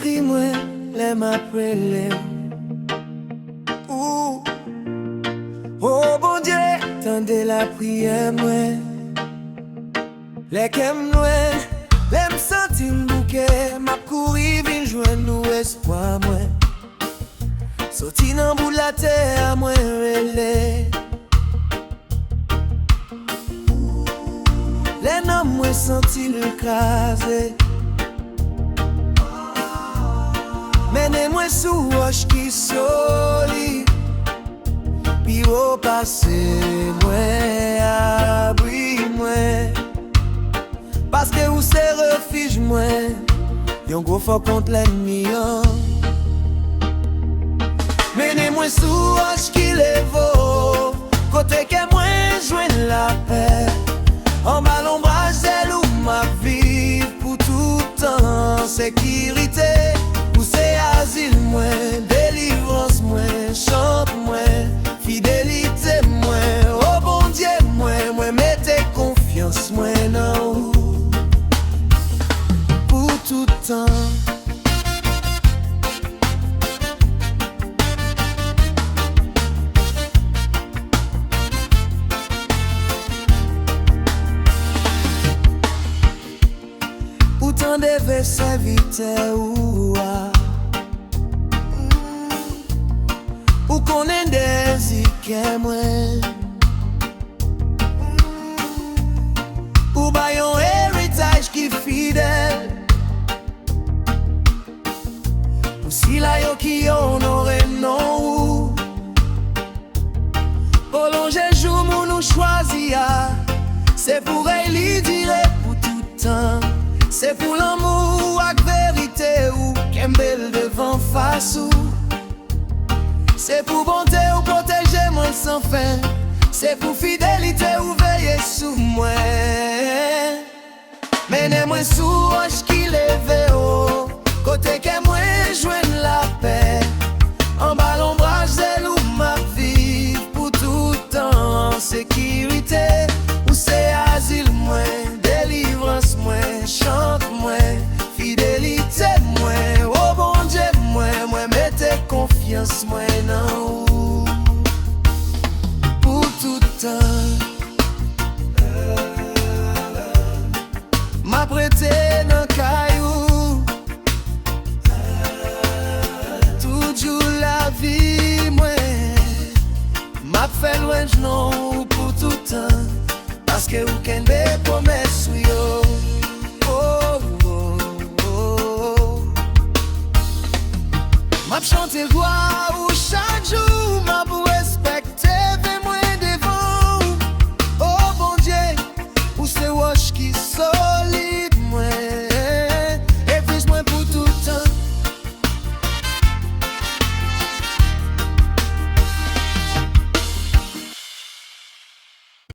cri moi, les m'appelle. Oh bon Dieu, tendez la prière moi. Les qu'aime loin, les m'senti m'bouquet, m'a couru vin joindre nous espoir moi. Sorti dans bout de la terre moi relais. Les noms moi senti le craser. Menez-moi sous roche qui soli. Puis au passé moi abri moi. Parce que où c'est refuge moi. Yon gros fort contre l'ennemi. Menez-moi sous roche qui lève. Côté que moi joigne la paix. En bas l'ombrage c'est où ma vie. Pour tout temps sécurité. Où c'est asile moi, délivrance moi, chante moi, fidélité moi. Oh bon Dieu moi mettez confiance moi non. Pour tout temps. Autant de serviteurs ou qu'on est des moi ou bayon héritage qui fidèle ou si la yo qui honore non pour longer jour où nous choisir c'est pour lui dire pour tout temps. C'est pour l'amour avec vérité ou Kembel devant face ou c'est pour bonté ou protéger moi sans fin. C'est pour fidélité ou veiller sous moi. Menez-moi sous roche qui lève haut. Côté que moi joigne la paix. En bas l'ombrage c'est où ma vie. Pour tout temps en sécurité. Où c'est asile moi, délivrance moi, chante moi, fidélité moi. Oh bon Dieu moi mettez confiance moi non. Pour tout temps m'a prêté dans caillou. Toujours la vie moi m'a fait loin non pour tout temps. Parce que vous qu'en des promesses yo. M'a chanté gloire.